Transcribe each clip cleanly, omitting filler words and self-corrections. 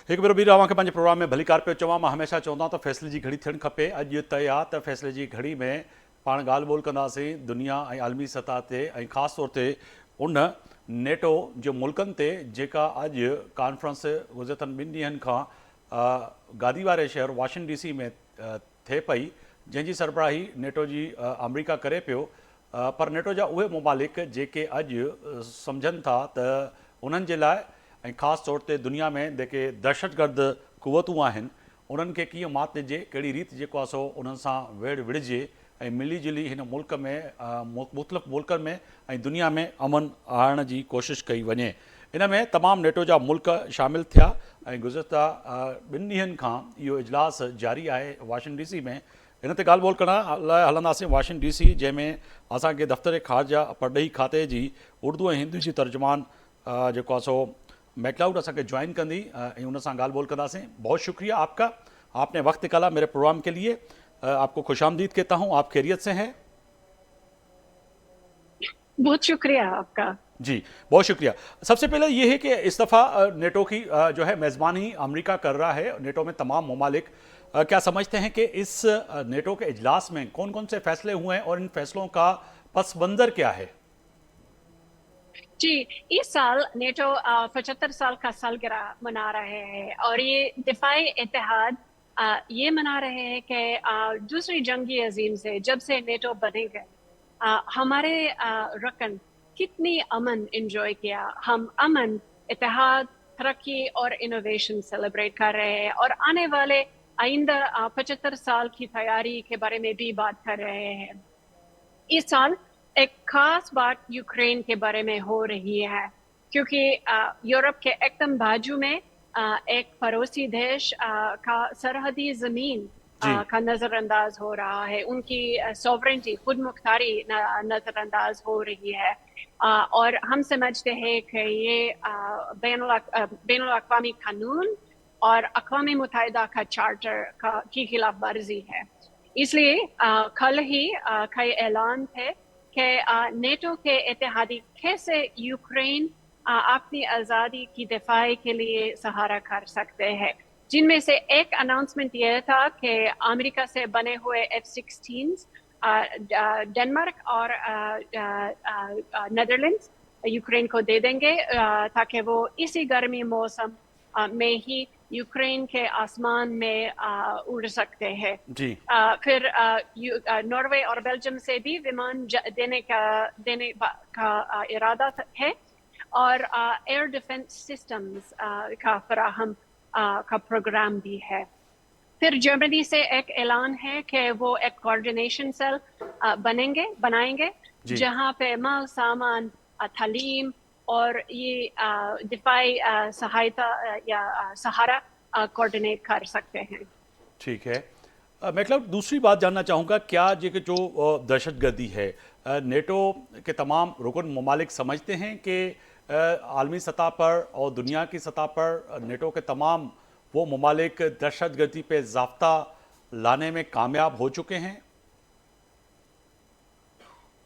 एक भेरो ॿीहर अव्हांखे पंहिंजे प्रोग्राम में भलीकार पियो चवां। मां हमेशह चवंदो आहियां त फ़ैसिले जी घड़ी थियणु खपे। अॼु तय आहे त फ़ैसिले जी घड़ी में पाण ॻाल्हि ॿोल कंदासीं दुनिया ऐं आलमी सतह ते ऐं ख़ासि तौर ते उन नेटो जे मुल्कनि ते जेका अॼु कॉन्फ्रेंस गुज़िरतनि 2 ॾींहंनि खां गादी वारे शहर वाशिंगटन DC में थिए पई, जंहिंजी सरबराही नेटो जी अमरीका करे पियो। पर नेटो जा उहे मुमालिक जेके अॼु सम्झनि था त उन्हनि जे लाइ ऐं ख़ासि तौर ते दुनिया में जेके दहशतगर्द क़ुवतूं आहिनि उन्हनि खे कीअं मात ॾिजे, कहिड़ी रीति जेको आहे सो उन्हनि सां वेड़ विढ़िजे ऐं मिली जुली हिन मुल्क में मुख़्तलिफ़ मुल्कनि में ऐं दुनिया में अमन आणण जी कोशिशि कई वञे। इन में तमामु नेटो जा मुल्क शामिलु थिया ऐं गुज़िरता 2 ॾींहंनि खां इहो इजलास जारी आहे वाशिंगटन DC में। हिन ते ॻाल्हि ॿोल करण लाइ हलंदासीं वाशिंगटन DC, जंहिंमें असांखे दफ़्तर ख़ारजा परॾेही खाते जी उर्दू ऐं हिंदी जी तर्जुमान जेको आहे सो मैकलाउड असांखे ज्वाइन कंदी ऐं उन सां ॻाल्हि ॿोल कंदासीं। बहुत शुक्रिया आपका, आपने वक्त निकाला मेरे प्रोग्राम के लिए। आपको खुशामदीद कहता हूँ। आप खैरियत से हैं? बहुत शुक्रिया आपका। जी बहुत शुक्रिया। सबसे पहले ये है कि इस दफ़ा नेटो की जो है मेज़बानी अमेरिका कर रहा है। नेटो में तमाम ममालिक क्या समझते हैं कि इस नेटो के इजलास में कौन कौन से फैसले हुए हैं और इन फैसलों का पस मंज़र क्या है? जी, इस साल नेटो 75 साल का सालगिरह मना रहे हैं और ये दिफाई इत्तेहाद ये मना रहे हैं कि दूसरी जंगी अजीम से जब से नेटो बने गए हमारे रकन कितनी अमन इंजॉय किया। हम अमन, इत्तेहाद, तरक्की और इनोवेशन सेलिब्रेट कर रहे हैं और आने वाले आइंदा 75 साल की तैयारी के बारे में भी बात कर रहे हैं। इस साल एक खास बात यूक्रेन के बारे में हो रही है क्योंकि यूरोप के एकदम बाजू में एक पड़ोसी देश का सरहदी जमीन जी का नजरअंदाज हो रहा है। उनकी सॉवरेंटी, खुद मुख्तारी नजरअंदाज हो रही है और हम समझते हैं कि ये बैनुल अक़वामी कानून और अक़वामी मुत्तहिदा का चार्टर की खिलाफ वर्जी है। इसलिए कल ही कई ऐलान थे कि नेटो के इत्तेहादी कैसे यूक्रेन अपनी आज़ादी की दिफाई के लिए सहारा कर सकते हैं, जिनमें से एक अनाउंसमेंट यह था कि अमेरिका से बने हुए F-16 डेनमार्क और नेदरलैंड्स यूक्रेन को दे देंगे ताकि वो इसी गर्मी मौसम में ही यूक्रेन के आसमान में उड़ सकते हैं। जी फिर नॉर्वे और बेल्जियम से भी विमान देने का इरादा है और एयर डिफेंस सिस्टम्स का फराहम का प्रोग्राम भी है। फिर जर्मनी से एक ऐलान है कि वो एक कोऑर्डिनेशन सेल बनाएंगे जी जहां पे माल सामान, तालीम और ये दिफाई सहायता या सहारा कोऑर्डिनेट कर सकते हैं। ठीक है। मतलब दूसरी बात जानना चाहूँगा, क्या ये कि जो दहशतगर्दी है, नेटो के तमाम रुकन ममालिक समझते हैं कि आलमी सतह पर और दुनिया की सतह पर नेटो के तमाम वो ममालिक दहशतगर्दी पे ज़ाब्ता लाने में कामयाब हो चुके हैं?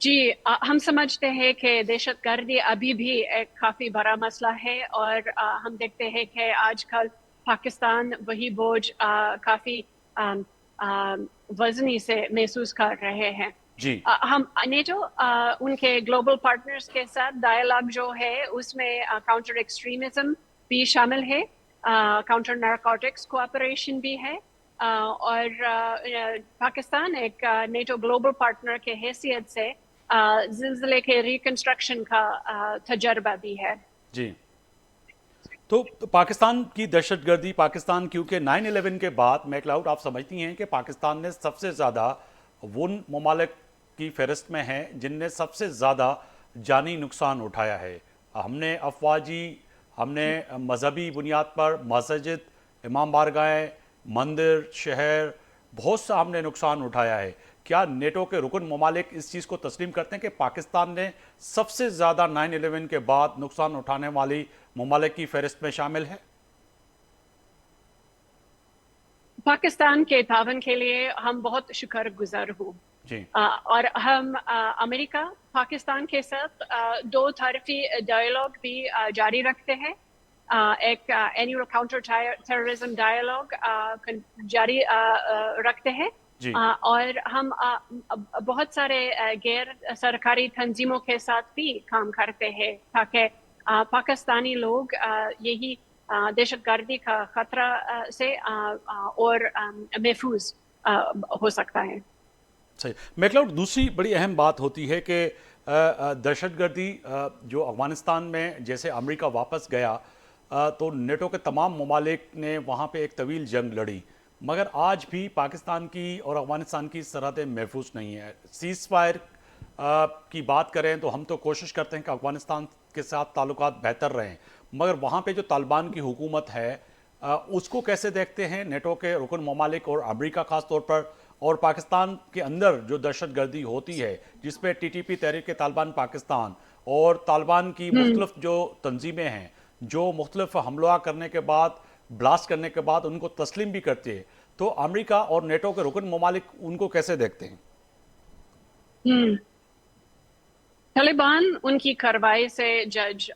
जी, हम समझते हैं कि दहशतगर्दी अभी भी एक काफ़ी बड़ा मसला है और हम देखते हैं कि आजकल पाकिस्तान वही बोझ काफ़ी वजनी से महसूस कर रहे हैं। जी हम नेटो उनके ग्लोबल पार्टनर्स के साथ डायलॉग जो है उसमें काउंटर एक्सट्रीमिज्म भी शामिल है, काउंटर नारकोटिक्स कोऑपरेशन भी है और पाकिस्तान एक नेटो ग्लोबल पार्टनर के हैसियत से जिलजिले के रिकंस्ट्रक्शन का तजर्बा भी है। जी। तो पाकिस्तान की दहशतगर्दी, पाकिस्तान क्योंकि 9/11 के बाद मैकलाउड आप समझती हैं कि पाकिस्तान ने सबसे ज़्यादा उन ममालिक की फहरिस्त में है जिनने सबसे ज़्यादा जानी नुकसान उठाया है। हमने अफवाजी, हमने मजहबी बुनियाद पर मस्जिद, इमाम बारगाहें, मंदिर, शहर, बहुत सा हमने नुकसान उठाया है। क्या नेटो के रुकन ममालिक इस चीज़ को तस्लीम करते हैं कि पाकिस्तान ने सबसे ज़्यादा 9/11 के बाद नुकसान उठाने वाली ममालिक की फहरिस्त में शामिल है? पाकिस्तान के तावन के लिए हम बहुत शुक्रगुजार हूँ जी और हम अमेरिका पाकिस्तान के साथ दो तरफी डायलॉग भी जारी रखते हैं। ایک اینیول کاؤنٹر ٹیررزم ڈائلاگ جاری رکھتے ہیں جی اور ہم بہت سارے غیر سرکاری تنظیموں کے ساتھ بھی کام کرتے ہیں تاکہ پاکستانی لوگ یہی دہشت گردی کا خطرہ سے اور محفوظ ہو سکتا ہے. صحیح. میکلاؤڈ، دوسری بڑی اہم بات ہوتی ہے کہ دہشت گردی جو افغانستان میں جیسے امریکہ واپس گیا تو نیٹو کے تمام ممالک نے وہاں پہ ایک طویل جنگ لڑی، مگر آج بھی پاکستان کی اور افغانستان کی سرحدیں محفوظ نہیں ہیں. سیز فائر کی بات کریں تو ہم تو کوشش کرتے ہیں کہ افغانستان کے ساتھ تعلقات بہتر رہیں، مگر وہاں پہ جو طالبان کی حکومت ہے اس کو کیسے دیکھتے ہیں نیٹو کے رکن ممالک اور امریکہ خاص طور پر، اور پاکستان کے اندر جو دہشت گردی ہوتی ہے جس پہ ٹی ٹی پی تحریک طالبان پاکستان اور طالبان کی مختلف جو تنظیمیں ہیں جو مختلف حملہ کرنے کے بعد، بلاسٹ کرنے کے بعد ان کو تسلیم بھی کرتے ہیں، تو امریکہ اور نیٹو کے رکن ممالک ان کو کیسے دیکھتے ہیں؟ طالبان ان کی کارروائی سے جج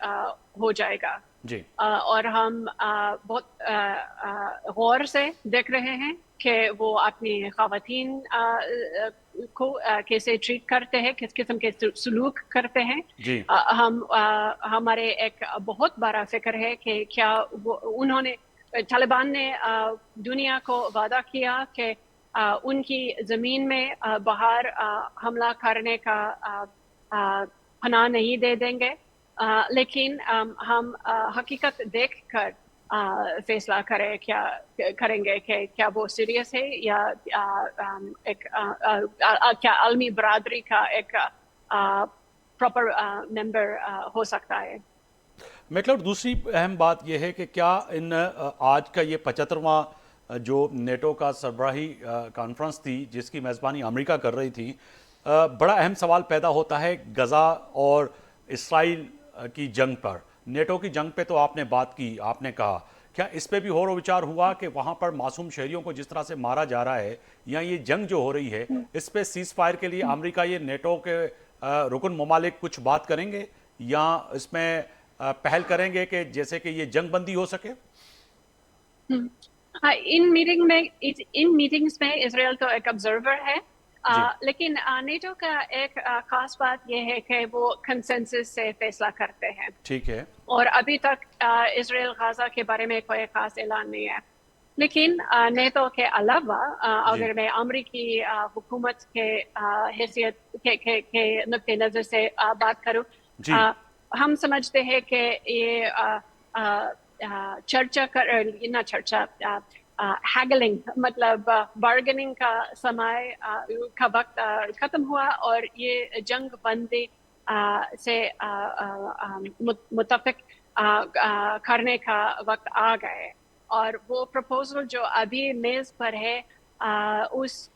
ہو جائے گا جی اور ہم بہت غور سے دیکھ رہے ہیں کہ وہ اپنی خواتین کو کیسے ٹریٹ کرتے ہیں، کس قسم کے سلوک کرتے ہیں. جی ہمارے ایک بہت بڑا فکر ہے کہ کیا انہوں نے، طالبان نے دنیا کو وعدہ کیا کہ ان کی زمین میں باہر حملہ کرنے کا پناہ نہیں دے دیں گے، لیکن ہم حقیقت دیکھ کر فیصلہ کریں گے کہ کیا وہ سیریس ہے یا ایک کیا عالمی برادری کا ایک پراپر ممبر ہو سکتا ہے. میکلاؤڈ، دوسری اہم بات یہ ہے کہ کیا آج کا یہ 75واں جو نیٹو کا سربراہی کانفرنس تھی جس کی میزبانی امریکہ کر رہی تھی، بڑا اہم سوال پیدا ہوتا ہے غزہ اور اسرائیل کی جنگ پر. نیٹو کی جنگ پہ تو آپ نے بات کی، آپ نے کہا، کیا اس پہ بھی غور و وچار ہوا کہ وہاں پر معصوم شہریوں کو جس طرح سے مارا جا رہا ہے یا یہ جنگ جو ہو رہی ہے اس پہ سیز فائر کے لیے امریکہ یہ نیٹو کے رکن ممالک کچھ بات کریں گے یا اس میں پہل کریں گے کہ جیسے کہ یہ جنگ بندی ہو سکے؟ ان میٹنگز میں اسرائیل تو ایک آبزرور ہے، لیکن نیٹو کا ایک خاص بات یہ ہے کہ وہ کنسنسس سے فیصلہ کرتے ہیں. ٹھیک ہے. اور ابھی تک اسرائیل غزہ کے بارے میں کوئی خاص اعلان نہیں ہے. لیکن نیٹو کے علاوہ اگر میں امریکی حکومت کے حیثیت کے نقطۂ نظر سے بات کروں، ہم سمجھتے ہیں کہ یہ ہیگلنگ مطلب بارگننگ کا سمے کا وقت ختم ہوا اور یہ جنگ بندی سے متفق کرنے کا وقت آ گئے. اور وہ پروپوزل جو ابھی میز پر ہے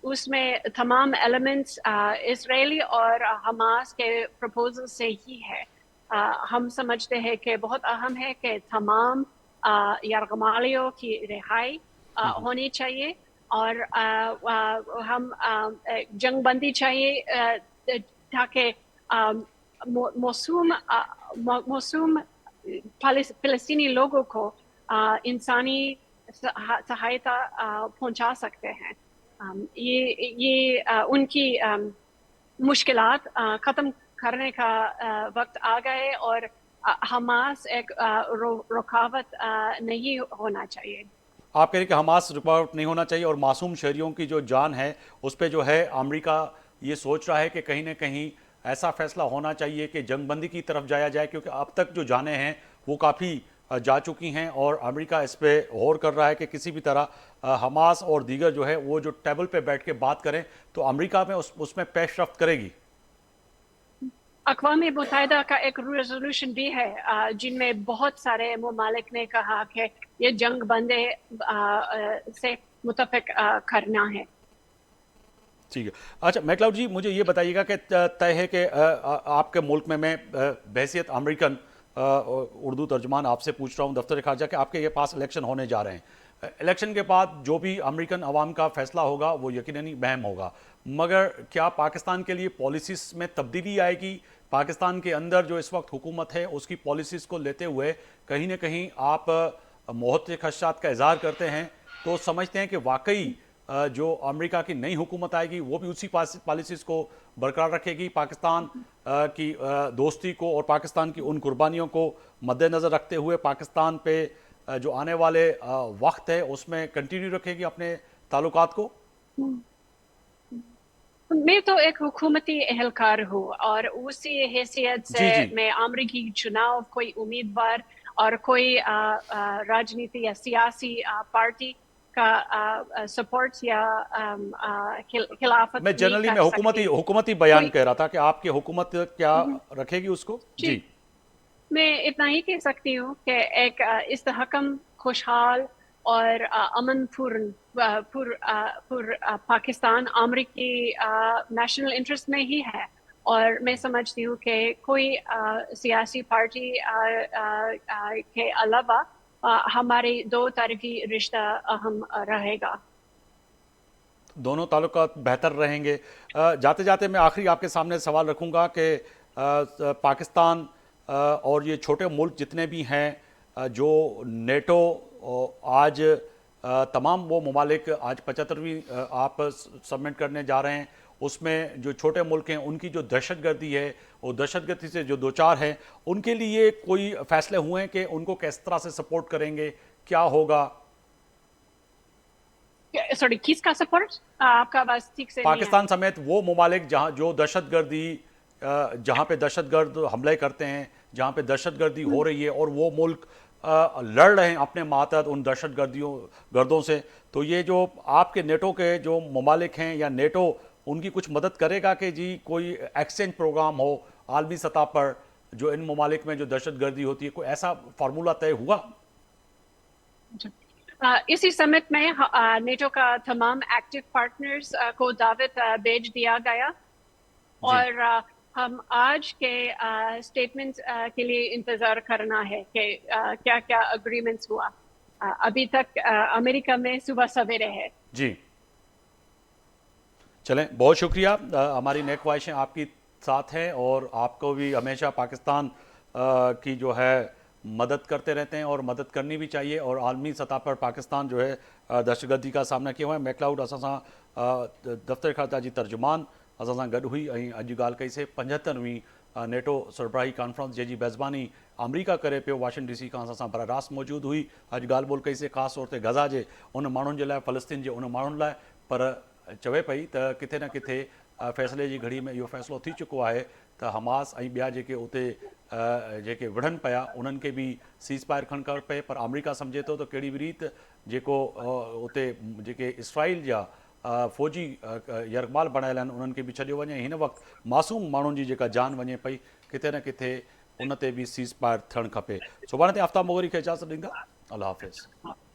اس میں تمام ایلیمنٹس اسرائیلی اور حماس کے پروپوزل سے ہی ہے. ہم سمجھتے ہیں کہ بہت اہم ہے کہ تمام یرغمالیوں کی رہائی ہونی چاہیے اور ہم جنگ بندی چاہیے تاکہ موسوم فلسطینی لوگوں کو انسانی سہایتا پہنچا سکتے ہیں. یہ ان کی مشکلات ختم کرنے کا وقت آ گئے اور حماس ایک رکاوٹ نہیں ہونا چاہیے. آپ کہہ رہے کہ حماس رکاوٹ نہیں ہونا چاہیے اور معصوم شہریوں کی جو جان ہے اس پہ جو ہے امریکہ یہ سوچ رہا ہے کہ کہیں نہ کہیں ایسا فیصلہ ہونا چاہیے کہ جنگ بندی کی طرف جایا جائے، کیونکہ اب تک جو جانیں ہیں وہ کافی جا چکی ہیں اور امریکہ اس پہ غور کر رہا ہے کہ کسی بھی طرح حماس اور دیگر جو ہے وہ جو ٹیبل پہ بیٹھ کے بات کریں تو امریکہ میں اس میں پیش رفت کرے گی. اقوام متحدہ کا ایک ریزولوشن بھی ہے جن میں بہت سارے ممالک نے کہا کہ یہ جنگ بندی سے متفق کرنا ہے. ٹھیک ہے. اچھا میکلاؤڈ جی، مجھے یہ بتائیے گا کہ طے ہے کہ آپ کے ملک میں بحیثیت امریکن اردو ترجمان آپ سے پوچھ رہا ہوں دفتر خارجہ کہ آپ کے یہ پاس الیکشن ہونے جا رہے ہیں. الیکشن کے بعد جو بھی امریکن عوام کا فیصلہ ہوگا وہ یقیناً اہم ہوگا، مگر کیا پاکستان کے لیے پالیسیز میں تبدیلی آئے گی पाकिस्तान के अंदर जो इस वक्त हुकूमत है उसकी पॉलिसीज़ को लेते हुए कहीं ना कहीं आप मौत के खदशात का इजहार करते हैं, तो समझते हैं कि वाकई जो अमेरिका की नई हुकूमत आएगी वो भी उसी पॉलिसीज़ को बरकरार रखेगी, पाकिस्तान की दोस्ती को और पाकिस्तान की उन कुर्बानियों को मद्देनज़र रखते हुए पाकिस्तान पे जो आने वाले वक्त है उसमें कंटिन्यू रखेगी अपने ताल्लुकात को? मैं तो एक हुकूमती एहलकार हूँ और उसी हैसियत से जी जी। मैं अमरीकी चुनाव, कोई उम्मीदवार और कोई राजनीति या सियासी पार्टी का सपोर्ट या खिलाफत मैं नहीं जनरली कर मैं हुकूमती सकती। हुकूमती बयान कोई कह रहा था कि आपकी हुकूमत क्या रखेगी उसको? जी, जी मैं इतना ही कह सकती हूँ कि एक इस्तेहकम खुशहाल और अमन पूर्ण पाकिस्तान अमरीकी नेशनल इंटरेस्ट में ही है। और मैं समझती हूँ कि कोई सियासी पार्टी के अलावा हमारे दो तरफी रिश्ता अहम रहेगा। दोनों ताल्लुकात बेहतर रहेंगे। जाते जाते मैं आखिरी आपके सामने सवाल रखूंगा कि पाकिस्तान और ये छोटे मुल्क जितने भी हैं जो नेटो आज तमाम वो ममालिक आज 75वीं आप सबमिट करने जा रहे हैं, उसमें जो छोटे मुल्क हैं उनकी जो दहशतगर्दी है वो दहशतगर्दी से जो दो चार हैं उनके लिए कोई फैसले हुए हैं कि उनको किस तरह से सपोर्ट करेंगे, क्या होगा? सॉरी, किसका सपोर्ट? आपका आवाज ठीक से नहीं पाकिस्तान आई। समेत वो ममालिक जहाँ जो दहशतगर्दी जहाँ पे दहशतगर्द हमले करते हैं, जहाँ पे दहशतगर्दी हो रही है और वो मुल्क लड़ रहे हैं अपने मातहत उन गर्दों से, तो ये जो आपके नेटो के जो ममालिक हैं या नेटो उनकी कुछ मदद करेगा कि जी कोई एक्सचेंज प्रोग्राम हो आलमी सतह पर जो इन ममालिक में जो दहशतगर्दी होती है, कोई ऐसा फार्मूला तय हुआ? इसी समिट में नेटो का तमाम एक्टिव पार्टनर्स को दावत भेज दिया गया जी और हम आज के स्टेटमेंट्स के लिए इंतजार करना है कि क्या क्या अग्रीमेंट्स हुआ। अभी तक अमेरिका में सुबह सवेरे है। जी। चलें, बहुत शुक्रिया। हमारी नेक ख्वाहिशें आपकी साथ हैं और आपको भी हमेशा पाकिस्तान की जो है मदद करते रहते हैं और मदद करनी भी चाहिए, और आलमी सतह पर पाकिस्तान जो है दहशतगर्दी का सामना किया हुआ है। मैक्लाउड असां सां दफ़्तर ख़ारजा जी तर्जुमान असां सां गॾु हुई ऐं अॼु ॻाल्हि कई से 75वीं नेटो सरबराही कॉन्फ्रेंस जंहिंजी मेज़बानी अमरीका करे पियो, वाशिंगटन DC खां असां सां बर रास्त मौजूदु हुई। अॼु ॻाल्हि ॿोल कई से ख़ासि तौर ते गज़ा जे उन माण्हुनि जे लाइ, फ़लस्तीन जे उन माण्हुनि लाइ, पर चवे पई त किथे न किथे फ़ैसिले जी घड़ी में इहो फ़ैसिलो थी चुको आहे त हमास ऐं ॿिया जेके उते जेके विढ़नि पिया उन्हनि खे बि सीज़ फायर खणणु खपे, पर अमरीका सम्झे थो त कहिड़ी बि रीति जेको उते जेके इसराइल जा फ़ौजी यरगमाल बणायल आहिनि उन्हनि खे बि छॾियो वञे, हिन वक़्तु मासूम माण्हुनि जी जेका जान वञे पई, किथे न किथे उन ते बि सीज़ फायर थियणु खपे। सुभाणे ते आफ्ताब मोगरी खे इजाज़त ॾींदा। अल्लाह हाफ़िज़।